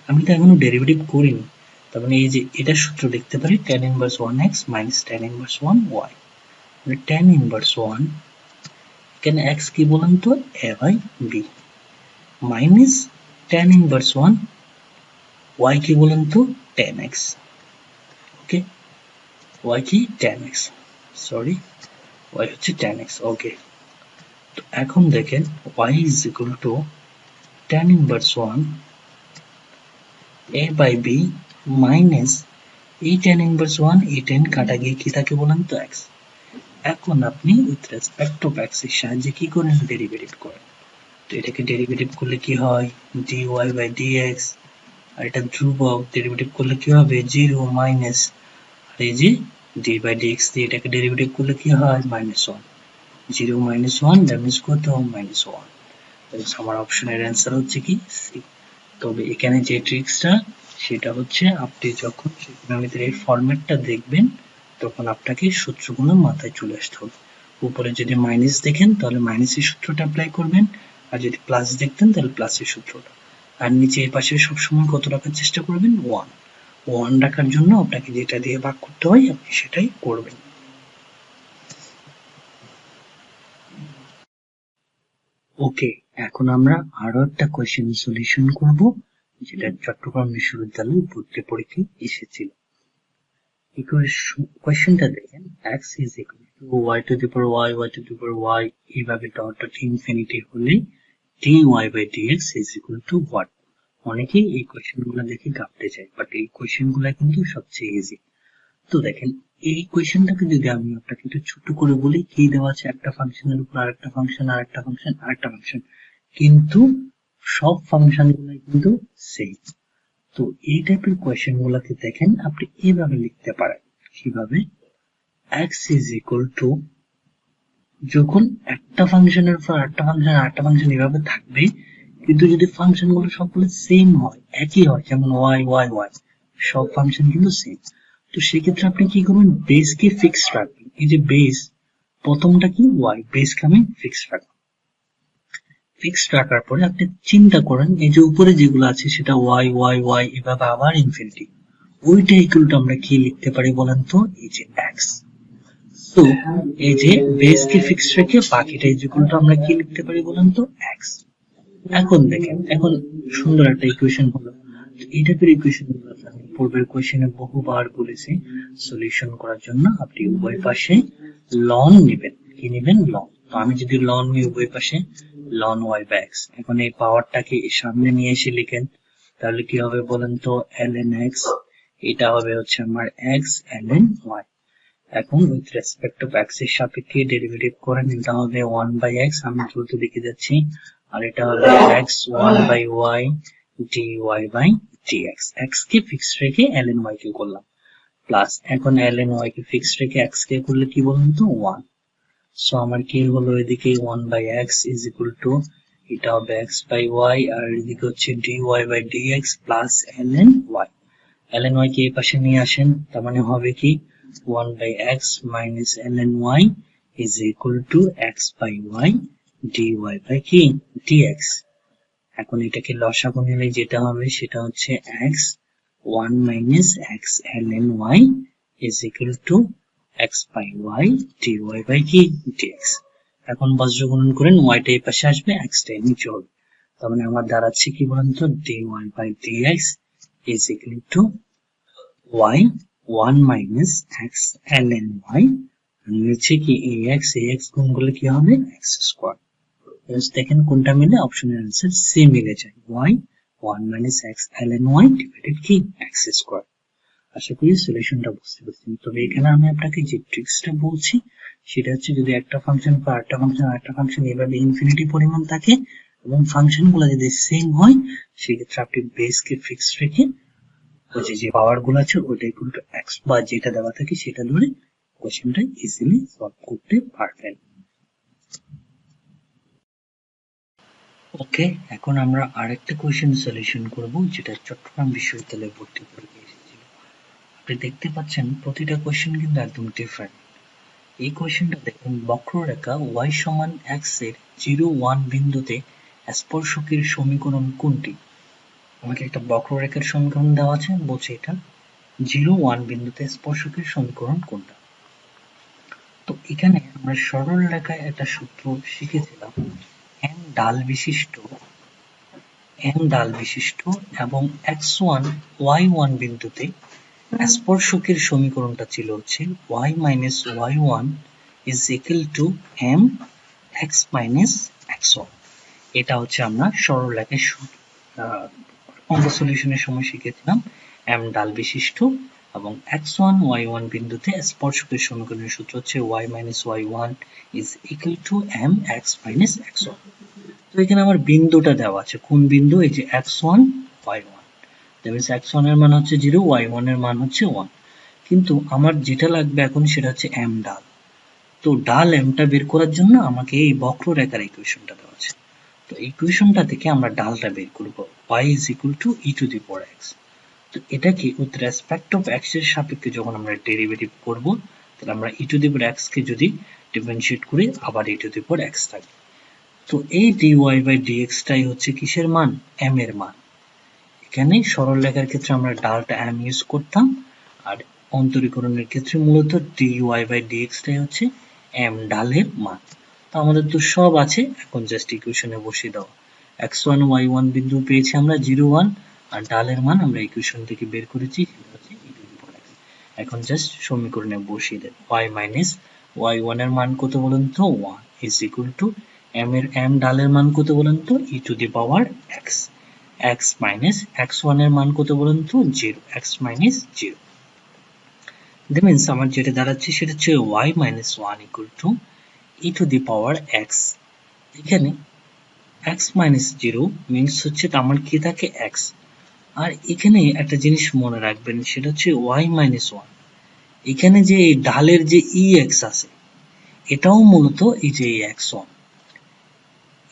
আমি তো এখনো ডেরিভেটিভ করিনি, তার মানে এই যে এটা সূত্র লিখতে পারি tan inverse 1x minus tan inverse 1y, মানে tan inverse 1 এখানে x কি বলুন তো, a by b, minus tan inverse 1 y কি বলুন তো, tan x। ওকে, y কি tan x, সরি y হচ্ছে tan x। ওকে, তো এখন দেখেন y is equal to tan inverse 1 a by b minus এই tan inverse 1 এই tan কাটা গিয়ে কি থাকে বলেন তো, x। এখন আপনি উইথ রেসপেক্ট টু x এর সাহায্যে কি করেন, ডেরিভেটিভ করেন। তো এটাকে ডেরিভেটিভ করলে কি হয়, dy by dx, আর এটা ধ্রুবক, ডেরিভেটিভ করলে কি হবে 0 মাইনাস, আর এই যে d by dx দিয়ে এটাকে ডেরিভেটিভ করলে কি হয় -1, 0 minus 1 that means কত, -1। তাহলে আমার অপশনের অ্যান্সার হচ্ছে কি সি। তবে এখানে যে ট্রিক্সটা সেটা হচ্ছে আপনি যখন ট্রিগোনোমেট্রির এই ফরম্যাটটা দেখবেন তখন আপনাকে সূত্রগুলো মাথায় চলে আসতে হবে। উপরে যদি মাইনাস দেখেন তাহলে মাইনাসের সূত্রটা অ্যাপ্লাই করবেন, আর যদি প্লাস দেখতেন তাহলে প্লাসের সূত্রটা, আর নিচে এই পাশে সবসময় কত রাখার চেষ্টা করবেন, 1 রাখার জন্য আপনাকে যেটা দিয়ে ভাগ করতে হয় আপনি সেটাই করবেন। ওকে, এখন আমরা আরো একটা কোয়েশ্চেন সলিউশন করব যেটা চট্টগ্রাম বিশ্ববিদ্যালয় ভর্তি পরীক্ষায় এসেছিল। এই কোয়েশ্চেনটা দেখেন, x is equal to y to the power y, y to the power y, এইভাবে ডট ইনফিনিটি হলে dy by dx is equal to what? অনেকেই এই কোয়েশ্চেনগুলো দেখে ঘাবড়ে যায়, বাট এই কোয়েশ্চেনগুলো কিন্তু সবচেয়ে ইজি। তো দেখেন এই কোয়েশ্চেনটাকে যদি আমি আপনাকে একটু ছোট করে বলি, কি দেওয়া আছে, একটা ফাংশনের উপর আরেকটা ফাংশন, আরেকটা ফাংশন, আরেকটা ফাংশন, কিন্তু সব ফাংশন গুলাই কিন্তু সেম। তো এই টাইপের কোয়েশ্চেন গুলাকে দেখেন আপনি এইভাবে লিখতে পারেন, কিভাবে, x is equal to, যখন একটা ফাংশনের উপর আরেকটা ফাংশন এভাবে থাকবে, কিন্তু যদি ফাংশন গুলো সবগুলো সেম হয়, একই হয়, যেমন y y y, সব ফাংশন কিন্তু সেম, তো সেক্ষেত্রে আপনি কি করবেন, বেস কে ফিক্স রাখবেন। এই যে বেস প্রথমটা কি y, বেস কে আমি ফিক্স রাখবো। ফিক্স রাখার পরে আপনি চিন্তা করেন এই যে উপরে যেগুলো আছে সেটা y y y এভাবে আবার ইনফিনিটি, ওইটা ইকুয়াল টু আমরা কি লিখতে পারি বলেন তো, এই যে x। তো এই যে বেস কে ফিক্স রেখে বাকিটা ইকুয়াল টু আমরা কি লিখতে পারি বলেন তো, x। এখন দেখেন, এখন সুন্দর একটা ইকুয়েশন হলো। এই টাইপের ইকুয়েশন গুলো আমি পূর্বের কোয়েশ্চেনে বহুবার বলেছি, সলিউশন করার জন্য আপনি উভয় পাশে লন নেবেন। কি নেবেন, লন। তো আমি যদি লন নিই উভয় পাশে, লন y বাই x, এখন এই পাওয়ারটাকে সামনে নিয়ে এসে লিখেন, তাহলে কি হবে বলেন তো, ln x, এটা হবে হচ্ছে আমার x ln y। এখন উইথ রেসপেক্ট টু x এর সাপেক্ষে ডেরিভেটিভ করেন, এটা হবে 1 বাই x, আমি দ্রুত লিখে যাচ্ছি, আর এটা হবে x 1 by y dy by dx। x কে ফিক্স রেখে ln y কে করলাম, প্লাস এখন ln y কে ফিক্স রেখে x কে করলে কি বলুন তো, 1। সো আমার কি হলো, এদিকে 1 by x is equal to, এটা হবে x বাই y, আর এদিকে হচ্ছে dy by dx plus ln y। ln y কে এই পাশে নিয়ে আসেন, তার মানে হবে কি 1 by x minus ln y is equal to x by y dy by কি dx। এখন এটাকে লসাগু নিলে যেটা হবে সেটা হচ্ছে x 1 minus x ln y is equal to x by y dy by কি dx। এখন বজ্রগুণন করেন, y টা এই পাশে আসবে, x টা নিচে হবে, তার মানে আমার দাঁড়াচ্ছে কি বলেন তো, dy by dx is equal to y 1 minus x ln y, নিচে কি ax গুণ করলে কি হবে, x স্কয়ার। দেখেন কোনটা মিলে, অপশনের অ্যান্সার সি মিলে যায়, y 1 minus x ln y divided কি x স্কয়ার। আশা করি সলিউশনটা বুঝতে পারছেন। তবে এখানে আমি আপনাকে যে ট্রিক্সটা বলছি সেটা হচ্ছে, যদি একটা ফাংশন বা আরেকটা ফাংশন এভাবে ইনফিনিটি পরিমাণ থাকে এবং ফাংশনগুলো যদি সেম হয়, সেক্ষেত্রে আপনি বেস কে ফিক্স রেখে ওই যে পাওয়ার গুলো আছে ওইটা ইকুয়াল টু এক্স বা যেটা দেওয়া থাকে সেটা ধরে কোশ্চেনটা ইজিলি সলভ করতে পারবেন। ওকে, এখন আমরা আরেকটা কোশ্চেন সলিউশন করব যেটা চট্টগ্রাম বিশ্ববিদ্যালয়ে ভর্তি পরীক্ষায় এসেছিল। আপনি দেখতে পাচ্ছেন প্রতিটা কোশ্চেন কিন্তু একদম ডিফারেন্ট। এই কোশ্চেনটা দেখুন, বক্ররেখা y সমান x এর 0,1 বিন্দুতে স্পর্শকের সমীকরণ কোনটি? আমাকে একটা বক্ররেখার সমীকরণ দেওয়া আছে, বলছে এটা 0,1 বিন্দুতে স্পর্শকের সমীকরণ কোনটা। তো এখানে আমরা সরল রেখায় একটা সূত্র শিখেছিলাম, m ডাল বিশিষ্ট এবং x1 y1 বিন্দুতে স্পর্শকের সমীকরণটা ছিল হচ্ছে y minus y1 is equal to m x minus x1। এটা হচ্ছে আমরা সরল রেখায় অঙ্ক সলিউশনের সময় শিখেছিলাম m ডাল বিশিষ্ট এবং x1 y1 বিন্দুতে স্পর্শকের সমীকরণের সূত্র হচ্ছে y minus y1 is equal to m x minus x1। তো এখানে আমার বিন্দুটা দেওয়া আছে, কোন বিন্দু? এই যে x1 y1, that means x1 এর মান হচ্ছে 0, y1 এর মান হচ্ছে 1। কিন্তু আমার যেটা লাগবে এখন সেটা হচ্ছে m ডাল। তো ডাল mটা বের করার জন্য আমাকে এই বক্ররেখার ইকুয়েশনটা দেওয়া আছে। তো ইকুয়েশনটা থেকে আমরা ডালটা বের করব, y is equal to e to the power x। তো এটাকে উইথ রেসপেক্ট অফ x এর সাপেক্ষে যখন আমরা ডেরিভেটিভ করব, তাহলে আমরা e to the power x কে যদি ডিফারেন্সিয়েট করি আবার e to the power x থাকবে। তো এই dy by dx টাই হচ্ছে কিসের মান? m এর মান। এখানে সরল রেখার ক্ষেত্রে আমরা ডালটা m ইউজ করতাম, আর অন্তরীকরণের ক্ষেত্রে মূলত dy by dx টাই হচ্ছে m ডালের মান। তো আমাদের তো সব আছে, এখন জাস্ট ইকুয়েশনে বসিয়ে দাও। x1 y1 বিন্দু পেয়েছি আমরা 0 1, আর ডালের মান আমরা ইকুয়েশন থেকে বের করেছি সেটা হচ্ছে e to the power x। এখন জাস্ট সমীকরণে বসিয়ে দেন, y minus y1 এর মান কত বলুন তো? 1 is equal to m ডালের মান কত বলুন তো? e to the power x। x minus x1 এর মান কত বলুন তো? 0, x minus 0। that means আমার যেটা দাঁড়াচ্ছে সেটা হচ্ছে y minus 1 equal to e to the power x। এখানে x minus 0 means হচ্ছে আমার কি থাকে? x। আর এখানে একটা জিনিস মনে রাখবেন, সেটা হচ্ছে y minus 1। এখানে যে এই ঢালের যে ex আছে, এটাও মূলত এই যে x1,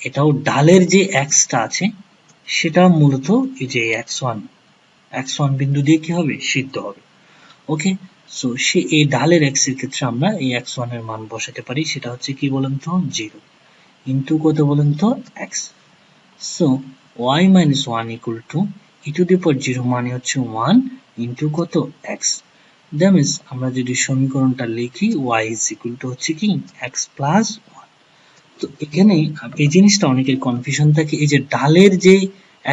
এটাও ঢালের যে x টা আছে সেটা মূলত এই যে x1 বিন্দু দিয়ে কি হবে? সিদ্ধ হবে। ওকে, সো সে এই ঢালের x এর ক্ষেত্রে আমরা এই x1 এর মান বসাতে পারি, সেটা হচ্ছে কি বলুন তো? 0 ইনটু কত বলুন তো? x। So y minus 1 equal to e to the power 0 মানে হচ্ছে 1 ইনটু কত? x। that means আমরা যদি সমীকরণটা লিখি y is equal to হচ্ছে কি? x plus 1। তো এখানে এই জিনিসটা অনেকের কনফিউশন থাকে, এই যে ঢালের যে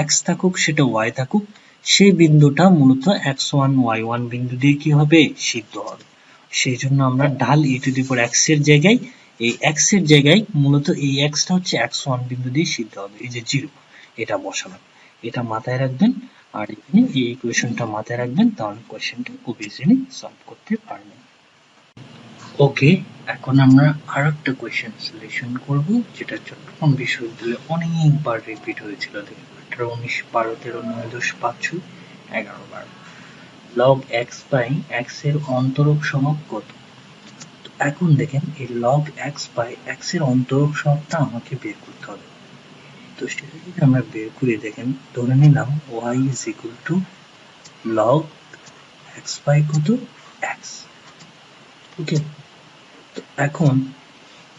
x থাকুক সেটা y থাকুক, সেই বিন্দুটা মূলত x1 y1 বিন্দু দিয়ে কি হবে? সিদ্ধ হবে। সেই জন্য আমরা ঢাল e to the power x এর জায়গায়, এই x এর জায়গায় মূলত এই x টা হচ্ছে x1 বিন্দু দিয়ে সিদ্ধ হবে, এই যে 0 এটা বসালাম। এটা মাথায় রাখবেন, আর এখানে এই ইকুয়েশনটা মাথায় রাখবেন, তাহলে কোশ্চেনটা খুব ইজিলি সলভ করতে পারবেন। ওকে, এখন আমরা আরেকটা কোয়েশ্চেন সলিউশন করব যেটা চট্টগ্রাম বিশ্ববিদ্যালয়ে অনেকবার রিপিট হয়েছিল। দেখুন 18 19 12 13 9 10 5 6 11 বার। log x বাই x এর অন্তরক সহগ কত? তো এখন দেখেন এই log x বাই x এর অন্তরক সহগটা আমাকে বের করতে হবে। তো সেটা যদি আমরা বের করে দেখেন, ধরে নিলাম y is equal to log x by কত? x। ওকে, তো এখন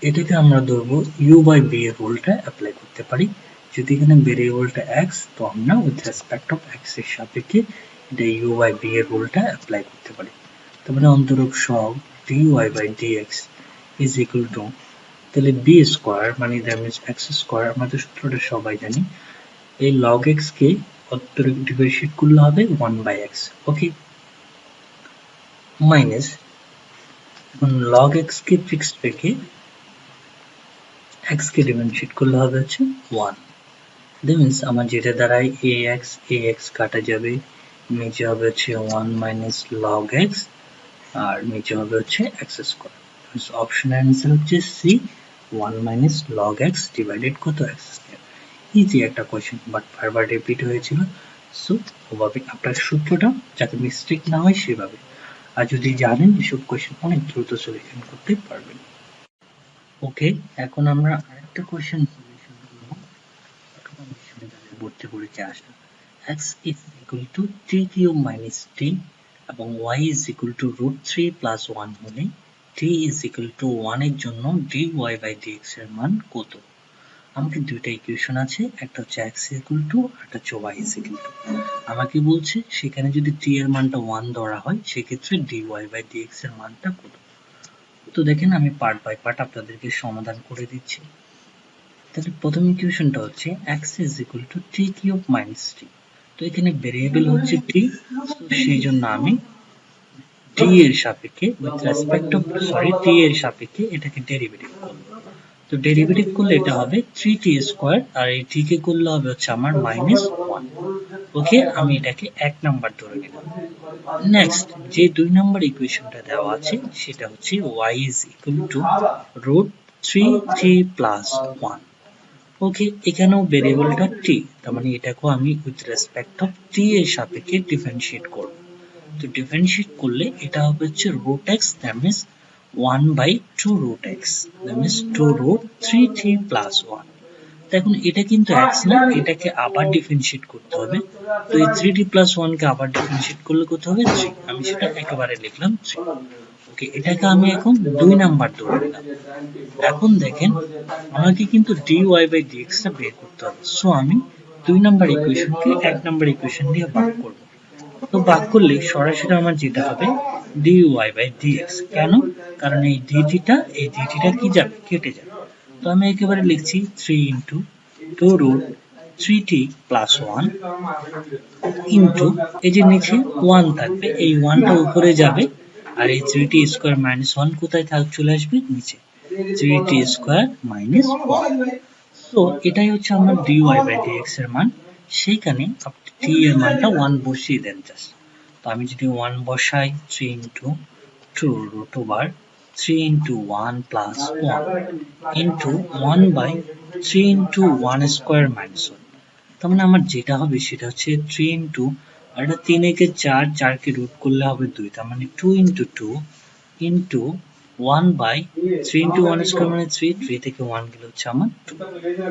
এটাকে আমরা ধরবো u বাই b এর রুলটা অ্যাপ্লাই করতে পারি। যদি এখানে ভেরিয়েবলটা x, তো আমরা উইথ রেসপেক্ট অফ x এর সাপেক্ষে এটা u বাই b এর রুলটা অ্যাপ্লাই করতে পারি। তার মানে অন্তরক সহগ dy by dx is equal to, তাহলে b স্কয়ার মানে দ্যাট মিন্স x স্কয়ার, আমরা তো সূত্রটা সবাই জানি, এই log x কে অন্তরক ডিফারেন্সিয়েট করলে হবে 1 বাই x। ওকে, মাইনাস এখন log x কে ফিক্সড রেখে x কে ডিফারেন্সিয়েট করলে হবে হচ্ছে 1। that means আমার যেটা দ্বারাই ax কাটা যাবে, নিচে হবে হচ্ছে 1 মাইনাস log x, আর নিচে হবে হচ্ছে x স্কয়ার। অপশনের অ্যান্সার হচ্ছে C, 1 minus log x divided কত? x square. ইজি একটা কোশ্চেন, বাট বারবার রিপিট হয়েছিল, সো ওভাবে আপনার সূত্রটা যাতে মিস্টেক না হয় সেভাবে, আর যদি জানেন এসব কোয়েশ্চেন অনেক দ্রুত সলিউশন করতে পারবেন। ওকে, এখন আমরা আরেকটা কোয়েশ্চেন সলিউশন করব। চট্টগ্রাম বিশ্ববিদ্যালয়ে ভর্তি পরীক্ষায় আসা x is equal to 3 cube minus t এবং y is equal to root 3 plus 1 হলে t is equal to 1 এর জন্য dy by dx এর মান কত? আমাকে দুইটা ইকুয়েশন আছে, একটা হচ্ছে x equal to, একটা হচ্ছে y is equal to। আমাকে বলছে সেখানে যদি t এর মানটা 1 ধরা হয় সেক্ষেত্রে dy by dx এর মানটা কত? তো দেখেন আমি পার্ট বাই পার্ট আপনাদেরকে সমাধান করে দিচ্ছি। তাহলে প্রথম ইকুয়েশনটা হচ্ছে x is equal to t cube minus t। তো এখানে ভেরিয়েবল হচ্ছে t, তো সেই জন্য আমি t এর সাপেক্ষে উইথ রেসপেক্ট অফ t এর সাপেক্ষে এটাকে ডেরিভেটিভ করব। তো ডেরিভেটিভ করলে এটা হবে 3t স্কয়ার, আর এই t কে করলে হবে হচ্ছে আমার -1। ওকে, আমি এটাকে 1 নাম্বার ধরে নিলাম। নেক্সট যে 2 নাম্বার ইকুয়েশনটা দেওয়া আছে সেটা হচ্ছে y is equal to root 3t plus 1। ওকে, এখানেও ভেরিয়েবলটা t, তার মানে এটাকেও আমি উইথ রেসপেক্ট অফ t এর সাপেক্ষে ডিফারেন্সিয়েট করব। তো ডিফারেন্সিয়েট করলে এটা হবে হচ্ছে root x, that means 1/2 root x, that means 2 root 3t plus 1। এখন এটা কিন্তু x না, এটাকে আবার ডিফারেন্সিয়েট করতে হবে। তো এই 3t plus 1 কে আবার ডিফারেন্সিয়েট করলে কত হবে 3, আমি সেটা একেবারে লিখলাম 3। ওকে, এটাকে আমি এখন 2 নাম্বার ধরে নিলাম। এখন দেখেন আমাকে কিন্তু dy by dx টা বের করতে হবে, সো আমি 2 নাম্বার ইকুয়েশনকে 1 নাম্বার ইকুয়েশন দিয়ে ভাগ করব। তো ভাগ করলে সরাসরি আমার যেটা হবে dy by dx। কেন? কারণ এই dt টা কি যাবে, কেটে যাবে। তো আমি একেবারে লিখছি 3 into 2 root 3t plus 1 into এই যে নিচে 1 থাকবে, এই 1 টা উপরে যাবে, আর এই 3t স্কয়ার minus 1 কোথায় চলে আসবে, নিচে 3t স্কয়ার minus 1। সো এটাই হচ্ছে আমার dy by dx এর মান। সেইখানে আপনি t এর মানটা 1 বসিয়ে দেন জাস্ট। তো আমি যদি 1 বসাই 3 into 2 root over 3 into 1 plus 1 into 1 by 3 into 1 square minus 1। তার মানে আমার যেটা হবে সেটা হচ্ছে 3 into, আর এটা 3 একে 4, 4 কে রুট করলে হবে 2, তার মানে 2 into 2 into 1 by 3 into 1 square মানে 3, 3 থেকে 1 গেলে হচ্ছে আমার 2।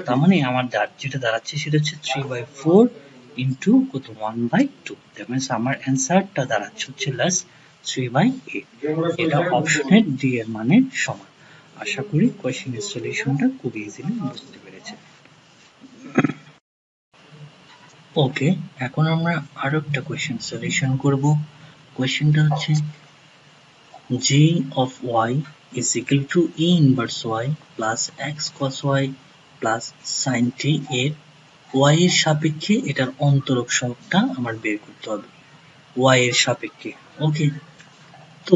তার মানে আমার যেটা দাঁড়াচ্ছে সেটা হচ্ছে 3/4 into কত 1/2। দ্যাট মিন্স আমার অ্যান্সারটা দাঁড়াচ্ছে হচ্ছে লাস 3/8। এটা অপশনের ডি এর মানের সমান। আশা করি কোশ্চেনের সলিউশনটা খুব ইজিলি বুঝতে পেরেছেন। ওকে, এখন আমরা আরো একটা কোশ্চেন সলিউশন করব। কোশ্চেনটা হচ্ছে g of y is equal to e inverse y plus x cos y plus sin t এর y এর সাপেক্ষে এটার অন্তরক সহগটা আমার বের করতে হবে y এর সাপেক্ষে। ওকে, তো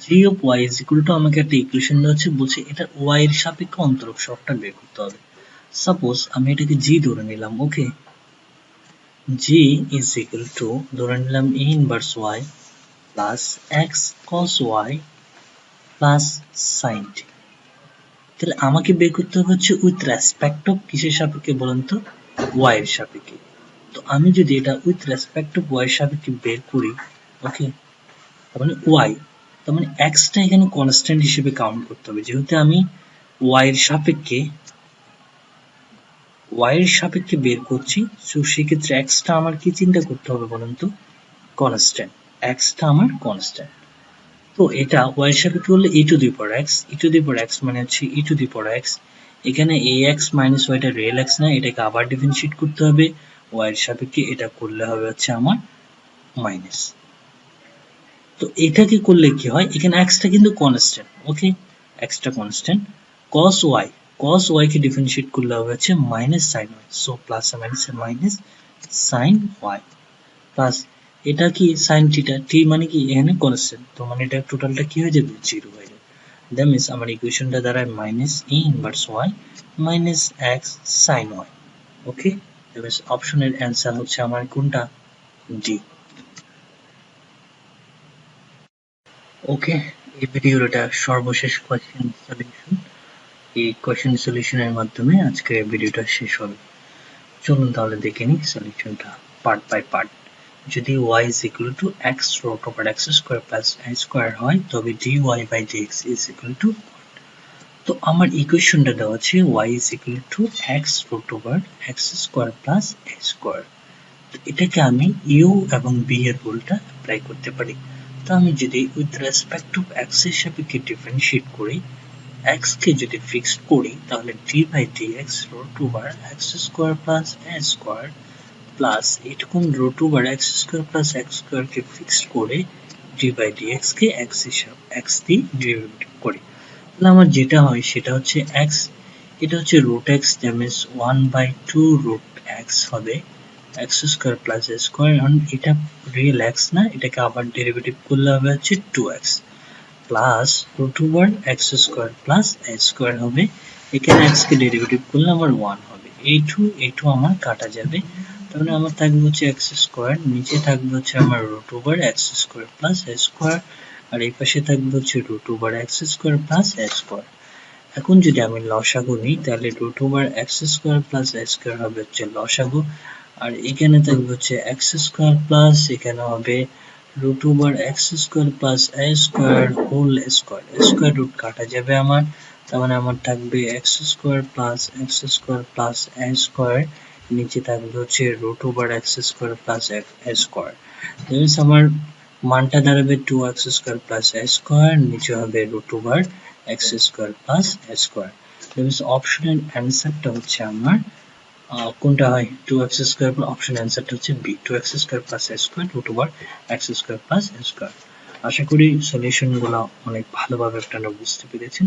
g of y is equal to আমাকে একটা ইকুয়েশন দেওয়া আছে, বলছে এটা y এর সাপেক্ষে অন্তরক সহগটা বের করতে হবে। সাপোজ আমি এটাকে g ধরে নিলাম। ওকে, g is equal to ধরে নিলাম e inverse y plus x cos y plus sin t। তাহলে আমাকে বের করতে হবে হচ্ছে উইথ রেসপেক্ট অফ কিসের সাপেক্ষে বলেন তো, y এর সাপেক্ষে। তো আমি যদি এটা উইথ রেসপেক্ট অফ y এর সাপেক্ষে বের করি, ওকে, তার মানে y, তার মানে x টা এখানে কনস্ট্যান্ট হিসেবে কাউন্ট করতে হবে, যেহেতু আমি y এর সাপেক্ষে বের করছি। সো সেক্ষেত্রে x টা আমার কি চিন্তা করতে হবে বলেন তো, কনস্ট্যান্ট। x টা আমার কনস্ট্যান্ট। তো এটা y এর সাপেক্ষে হলে e to the power x মানে হচ্ছে e to the power x। এখানে ax মাইনাস y টা রিয়েল x না, এটাকে আবার ডিফারেন্সিয়েট করতে হবে y এর সাপেক্ষে, এটা করলে হবে হচ্ছে আমার মাইনাস। তো এটাকে করলে কি হয়, এখানে x টা কিন্তু কনস্ট্যান্ট। ওকে, x টা কনস্ট্যান্ট। cos y কে ডিফারেন্সিয়েট করলে হবে হচ্ছে minus sin y। So plus আর minus minus sin y plus এটা কি sin থিটা, t মানে কি এখানে কনস্ট্যান্ট, তো মানে এটা টোটালটা কি হয়ে যাবে 0 হয়ে যাবে। দ্যাট মিন্স আমার ইকুয়েশনটা দাঁড়ায় minus e inverse y minus x sin y। Okay, that means অপশনের অ্যান্সার হচ্ছে আমার কোনটা, ডি। ওকে, এই ভিডিওটা সর্বশেষ কোয়েশ্চেন সলিউশন। এই কোয়েশ্চেন সলিউশনের মাধ্যমে আজকে ভিডিওটা শেষ হবে। চলুন তাহলে দেখে নিই সলিউশনটা। Part by part. যদি y is equal to x root over x square plus a square হয় তবে dy by dx is equal to, তো আমার ইকুয়েশনটা দেওয়া আছে y is equal to x root over x square plus a square। তো এটাকে আমি u এবং b এর রুলটা অ্যাপ্লাই করতে পারি। তো আমি যদি উইথ রেসপেক্ট টু x এর সাপেক্ষে ডিফারেন্সিয়েট করি, x কে যদি ফিক্স করি তাহলে d by dx root over x square plus a square plus এটুকুন root over x square plus x square কে ফিক্স করে d by dx কে x দিয়ে ডেরিভেটিভ করি, তাহলে আমার যেটা হয় সেটা হচ্ছে x, এটা হচ্ছে root x, that means 1/2 root x হবে x square plus a square, and এটা রিয়েল x না, এটাকে আবার ডেরিভেটিভ করলে হবে হচ্ছে 2x plus root over x square plus a square হবে, এখানে x কে ডেরিভেটিভ করলে আমার 1 হবে, এই টু আমার কাটা যাবে, তাহলে আমার থাকবে হচ্ছে x স্কয়ার, নিচে থাকবে হচ্ছে আমার root over x square plus a square, আর এই পাশে থাকবে হচ্ছে root over x square plus a square। এখন যদি আমি লসাগু নিই তাহলে root over x square plus a square হবে হচ্ছে লসাগু, আর এখানে থাকবে হচ্ছে x square plus এখানে হবে root over x square plus a square whole square, square root কাটা যাবে আমার, তার মানে আমার থাকবে x square plus a square, নিচে থাকবে হচ্ছে root over x square plus a square, means আমার মানটা দাঁড়াবে 2x square plus a square, নিচে হবে root over x square plus a square, means অপশনের অ্যানসারটা হচ্ছে আমার কোনটা হয় 2x square, অপশন অ্যানসারটা হচ্ছে b, 2x square plus a square root over x square plus a square। আশা করি সলিউশনগুলো অনেক ভালোভাবে আপনারা বুঝতে পেরেছেন।